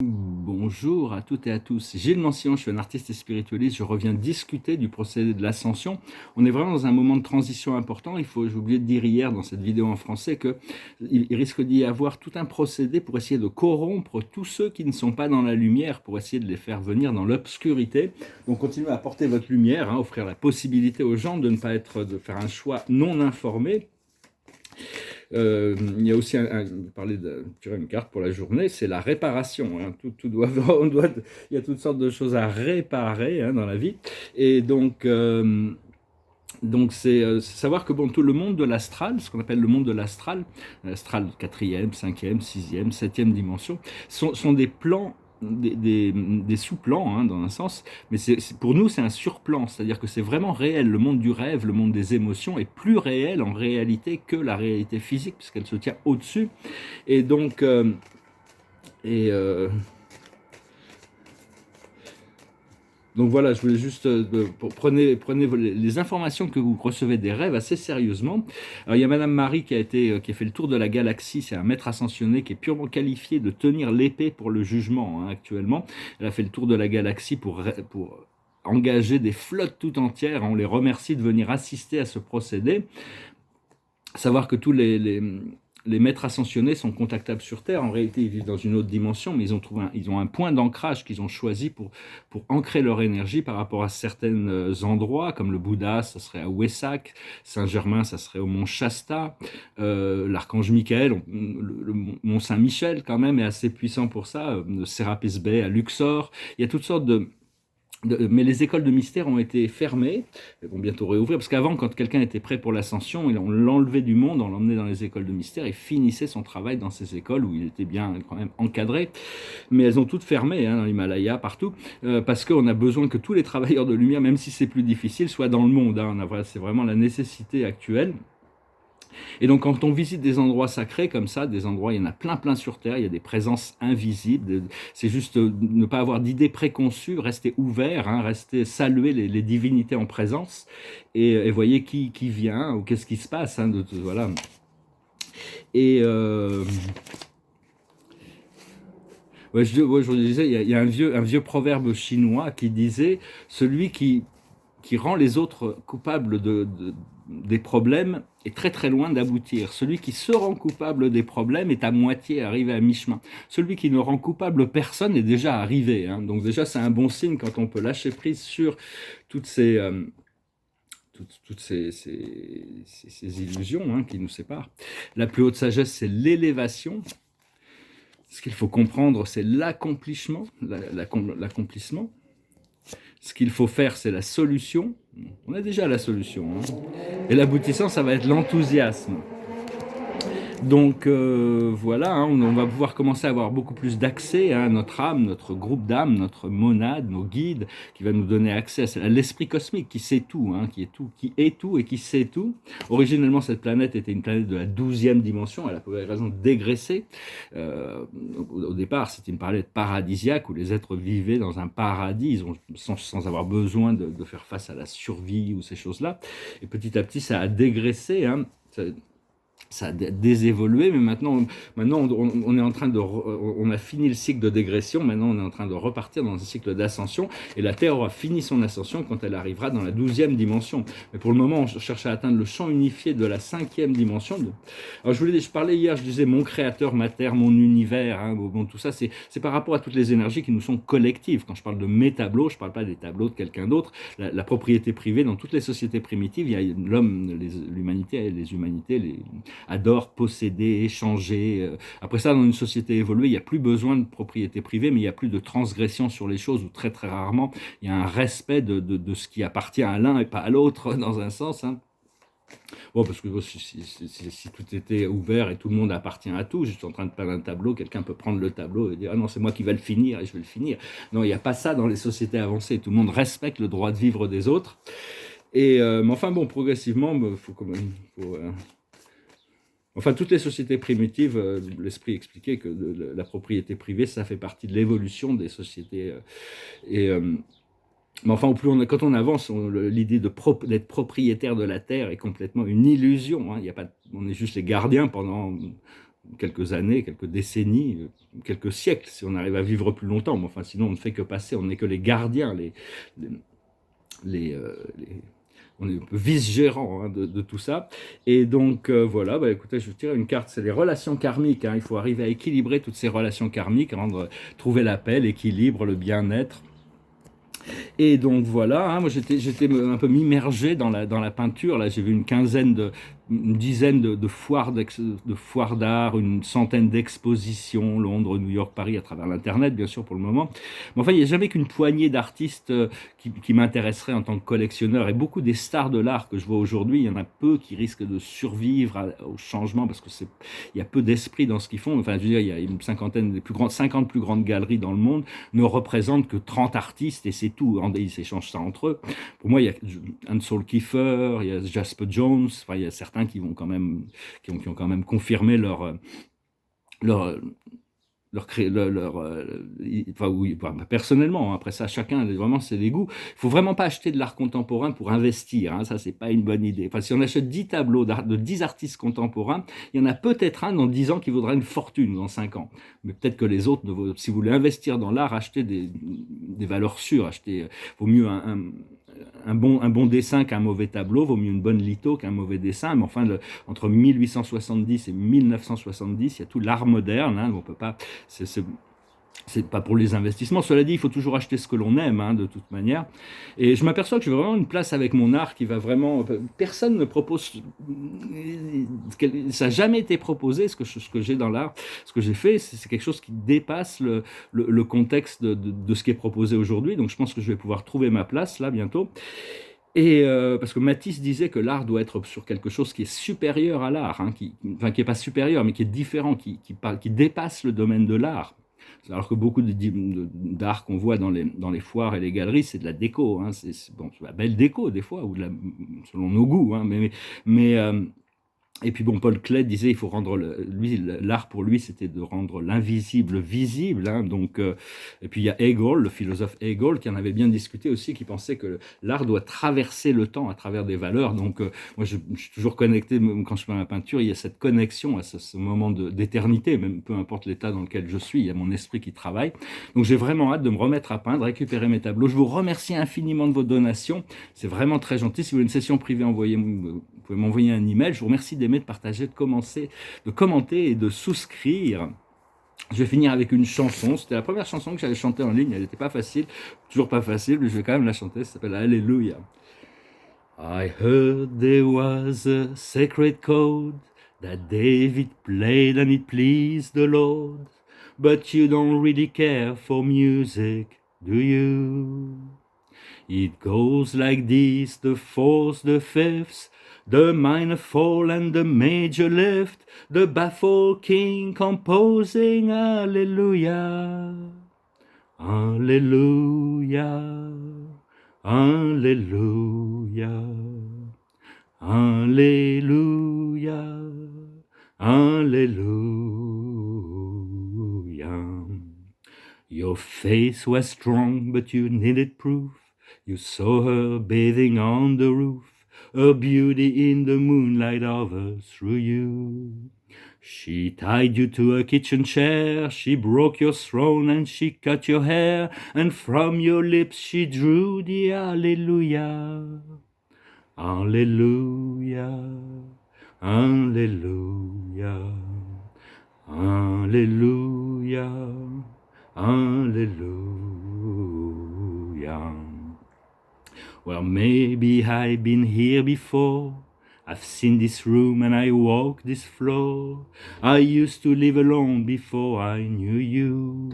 Bonjour à toutes et à tous, Gilles Mancian, je suis un artiste et spiritualiste, je reviens discuter du procédé de l'ascension. On est vraiment dans un moment de transition important, j'ai oublié de dire hier dans cette vidéo en français qu'il risque d'y avoir tout un procédé pour essayer de corrompre tous ceux qui ne sont pas dans la lumière, pour essayer de les faire venir dans l'obscurité. Donc continuez à apporter votre lumière, offrir la possibilité aux gens de ne pas de faire un choix non informé. Il y a aussi parler de tirer une carte pour la journée, c'est la réparation. Il y a toutes sortes de choses à réparer dans la vie. Et donc c'est savoir que tout le monde de l'astral, ce qu'on appelle le monde de l'astral, l'astral 4e, 5e, 6e, 7e dimension, sont des plans, des sous-plans dans un sens, mais pour nous c'est un surplan, c'est-à-dire que c'est vraiment réel. Le monde du rêve, le monde des émotions est plus réel en réalité que la réalité physique, puisqu'elle se tient au-dessus. Et donc, donc voilà, je voulais juste, prenez les informations que vous recevez des rêves assez sérieusement. Alors il y a Madame Marie qui a fait le tour de la galaxie, c'est un maître ascensionné qui est purement qualifié de tenir l'épée pour le jugement actuellement. Elle a fait le tour de la galaxie pour engager des flottes tout entières. On les remercie de venir assister à ce procédé. Savoir que tous les maîtres ascensionnés sont contactables sur Terre. En réalité, ils vivent dans une autre dimension, mais ils ont un point d'ancrage qu'ils ont choisi pour ancrer leur énergie par rapport à certains endroits, comme le Bouddha, ça serait à Wessac, Saint-Germain, ça serait au Mont Shasta, l'Archange Michael, le Mont Saint-Michel quand même est assez puissant pour ça, le Serapis Bay à Luxor. Il y a toutes sortes mais les écoles de mystère ont été fermées, elles vont bientôt réouvrir, parce qu'avant, quand quelqu'un était prêt pour l'ascension, on l'enlevait du monde, on l'emmenait dans les écoles de mystère et finissait son travail dans ces écoles où il était bien quand même encadré. Mais elles ont toutes fermé, dans l'Himalaya, partout, parce qu'on a besoin que tous les travailleurs de lumière, même si c'est plus difficile, soient dans le monde. C'est vraiment la nécessité actuelle. Et donc quand on visite des endroits sacrés comme ça, des endroits, il y en a plein sur Terre, il y a des présences invisibles, c'est juste ne pas avoir d'idées préconçues, rester ouvert, rester saluer les divinités en présence, et voyez qui vient, ou qu'est-ce qui se passe, voilà. Et je vous disais, il y a un vieux proverbe chinois qui disait, celui qui rend les autres coupables des problèmes est très loin d'aboutir. Celui qui se rend coupable des problèmes est à moitié arrivé à mi-chemin. Celui qui ne rend coupable personne est déjà arrivé. Donc déjà, c'est un bon signe quand on peut lâcher prise sur toutes ces illusions qui nous séparent. La plus haute sagesse, c'est l'élévation. Ce qu'il faut comprendre, c'est l'accomplissement. L'accomplissement. Ce qu'il faut faire, c'est la solution. On a déjà la solution. Et l'aboutissant, ça va être l'enthousiasme. Donc voilà, on va pouvoir commencer à avoir beaucoup plus d'accès à notre âme, notre groupe d'âme, notre monade, nos guides, qui va nous donner accès à l'esprit cosmique qui sait tout, qui est tout et qui sait tout. Originellement, cette planète était une planète de la 12e dimension, elle a pour raison de dégraisser. Au départ, c'était une planète paradisiaque où les êtres vivaient dans un paradis, sans avoir besoin de faire face à la survie ou ces choses-là. Et petit à petit, ça a dégraissé, ça a désévolué, mais maintenant on est en train on a fini le cycle de dégression, maintenant on est en train de repartir dans un cycle d'ascension, et la Terre aura fini son ascension quand elle arrivera dans la 12e dimension. Mais pour le moment, on cherche à atteindre le champ unifié de la 5e dimension. Alors je parlais hier, je disais mon créateur, ma Terre, mon univers, tout ça, c'est par rapport à toutes les énergies qui nous sont collectives. Quand je parle de mes tableaux, je ne parle pas des tableaux de quelqu'un d'autre. La propriété privée, dans toutes les sociétés primitives, il y a l'homme, l'humanité, les humanités, adore posséder, échanger. Après ça, dans une société évoluée, il n'y a plus besoin de propriété privée, mais il n'y a plus de transgression sur les choses, ou très rarement, il y a un respect de ce qui appartient à l'un et pas à l'autre, dans un sens. Bon, parce que si tout était ouvert et tout le monde appartient à tout, je suis en train de peindre un tableau, quelqu'un peut prendre le tableau et dire « Ah non, c'est moi qui vais le finir et je vais le finir ». Non, il n'y a pas ça dans les sociétés avancées. Tout le monde respecte le droit de vivre des autres. Mais enfin bon, progressivement, il faut quand même... Enfin, toutes les sociétés primitives, l'esprit expliquait que la propriété privée, ça fait partie de l'évolution des sociétés. Mais enfin, quand on avance, l'idée d'être propriétaire de la Terre est complètement une illusion. On est juste les gardiens pendant quelques années, quelques décennies, quelques siècles, si on arrive à vivre plus longtemps. Mais enfin, sinon, on ne fait que passer, on n'est que les gardiens, les, les on est vice-gérant de tout ça. Et donc, voilà, écoutez, je vais tirer une carte, c'est les relations karmiques. Il faut arriver à équilibrer toutes ces relations karmiques, trouver la paix, l'équilibre, le bien-être. Et donc voilà, moi j'étais un peu immergé dans la peinture. Là, j'ai vu une dizaine de foires d'art, une centaine d'expositions, Londres, New York, Paris, à travers l'internet, bien sûr pour le moment. Mais enfin, il n'y a jamais qu'une poignée d'artistes qui m'intéresseraient en tant que collectionneur. Et beaucoup des stars de l'art que je vois aujourd'hui, il y en a peu qui risquent de survivre au changement parce que il y a peu d'esprit dans ce qu'ils font. Enfin, je veux dire, il y a une cinquantaine des 50 plus grandes galeries dans le monde ne représentent que 30 artistes et c'est tout. Ils s'échangent ça entre eux. Pour moi, il y a Ansel Kiefer, il y a Jasper Jones, enfin, il y a certains qui ont quand même confirmé personnellement, après ça, chacun, vraiment, c'est des goûts. Il faut vraiment pas acheter de l'art contemporain pour investir, ça, c'est pas une bonne idée. Enfin, si on achète 10 tableaux de 10 artistes contemporains, il y en a peut-être un dans 10 ans qui vaudra une fortune dans 5 ans. Mais peut-être que les autres, si vous voulez investir dans l'art, achetez des valeurs sûres, vaut mieux un bon dessin qu'un mauvais tableau, vaut mieux une bonne litho qu'un mauvais dessin, mais enfin, entre 1870 et 1970, il y a tout l'art moderne, on peut pas, c'est pas pour les investissements. Cela dit, il faut toujours acheter ce que l'on aime, de toute manière. Et je m'aperçois que j'ai vraiment une place avec mon art qui va vraiment... Personne ne propose... Ça n'a jamais été proposé, ce que j'ai dans l'art. Ce que j'ai fait, c'est quelque chose qui dépasse le contexte de ce qui est proposé aujourd'hui. Donc je pense que je vais pouvoir trouver ma place, là, bientôt. Et parce que Matisse disait que l'art doit être sur quelque chose qui est supérieur à l'art, qui n'est pas supérieur, mais qui est différent, qui dépasse le domaine de l'art. Alors que beaucoup d'art qu'on voit dans les foires et les galeries, c'est de la déco. C'est de la belle déco des fois, ou selon nos goûts. Mais et puis Paul Klee disait, il faut rendre l'art pour lui, c'était de rendre l'invisible visible. Et puis il y a Hegel, le philosophe Hegel, qui en avait bien discuté aussi, qui pensait que l'art doit traverser le temps à travers des valeurs. Donc moi, je suis toujours connecté, quand je fais ma peinture, il y a cette connexion à ce moment d'éternité, même peu importe l'état dans lequel je suis, il y a mon esprit qui travaille. Donc j'ai vraiment hâte de me remettre à peindre, récupérer mes tableaux. Je vous remercie infiniment de vos donations, c'est vraiment très gentil. Si vous voulez une session privée, vous pouvez m'envoyer un email. Je vous remercie d'aimer, de partager, de commenter et de souscrire. Je vais finir avec une chanson. C'était la première chanson que j'avais chantée en ligne. Elle n'était pas facile, toujours pas facile, mais je vais quand même la chanter. Ça s'appelle Alléluia. I heard there was a sacred chord that David played and it pleased the Lord. But you don't really care for music, do you? It goes like this, the fourth, the fifth, the minor fall and the major lift, the baffled king composing Alleluia, Alleluia, Alleluia, Alleluia, Alleluia. Your faith was strong, but you needed proof. You saw her bathing on the roof, her beauty in the moonlight over through you. She tied you to a kitchen chair, she broke your throne and she cut your hair, and from your lips she drew the Alleluia. Alleluia, Alleluia, Alleluia, Alleluia. Well, maybe I've been here before. I've seen this room and I walk this floor. I used to live alone before I knew you.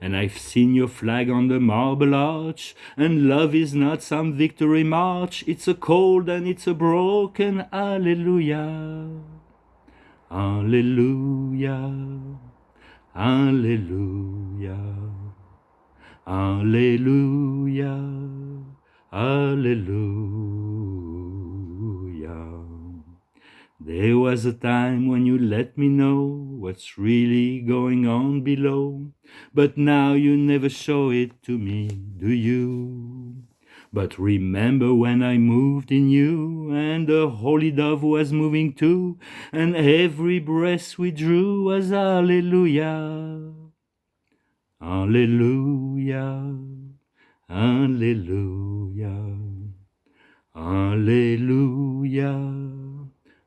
And I've seen your flag on the marble arch. And love is not some victory march. It's a cold and it's a broken Alleluia. Alleluia. Alleluia. Alleluia. Alleluia. There was a time when you let me know what's really going on below, but now you never show it to me, do you? But remember when I moved in you, and the holy dove was moving too, and every breath we drew was Alleluia. Alleluia. Alleluia. Alleluia.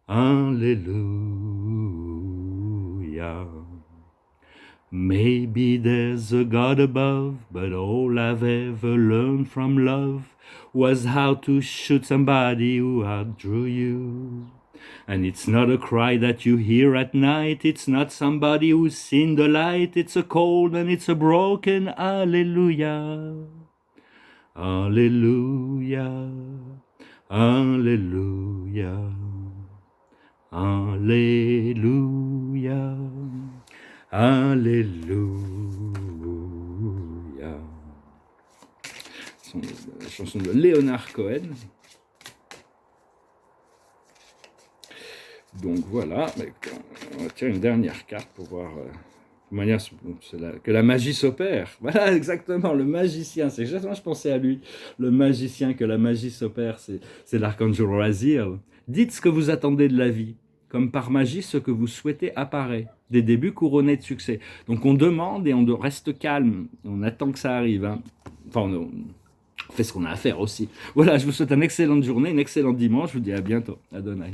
Alleluia. Maybe there's a God above, but all I've ever learned from love was how to shoot somebody who outdrew you. And it's not a cry that you hear at night, it's not somebody who's seen the light, it's a cold and it's a broken Alleluia. Alleluia. Alleluia. Alleluia. Alléluia. La chanson de Leonard Cohen. Donc voilà, on va tirer une dernière carte pour voir de manière que la magie s'opère. Voilà, exactement, le magicien, c'est exactement, je pensais à lui. Le magicien, que la magie s'opère, c'est l'archange Raziel. Dites ce que vous attendez de la vie. Comme par magie, ce que vous souhaitez apparaît. Des débuts couronnés de succès. Donc on demande et on reste calme. On attend que ça arrive. Hein. Enfin, on fait ce qu'on a à faire aussi. Voilà, je vous souhaite une excellente journée, un excellent dimanche. Je vous dis à bientôt. Adonai.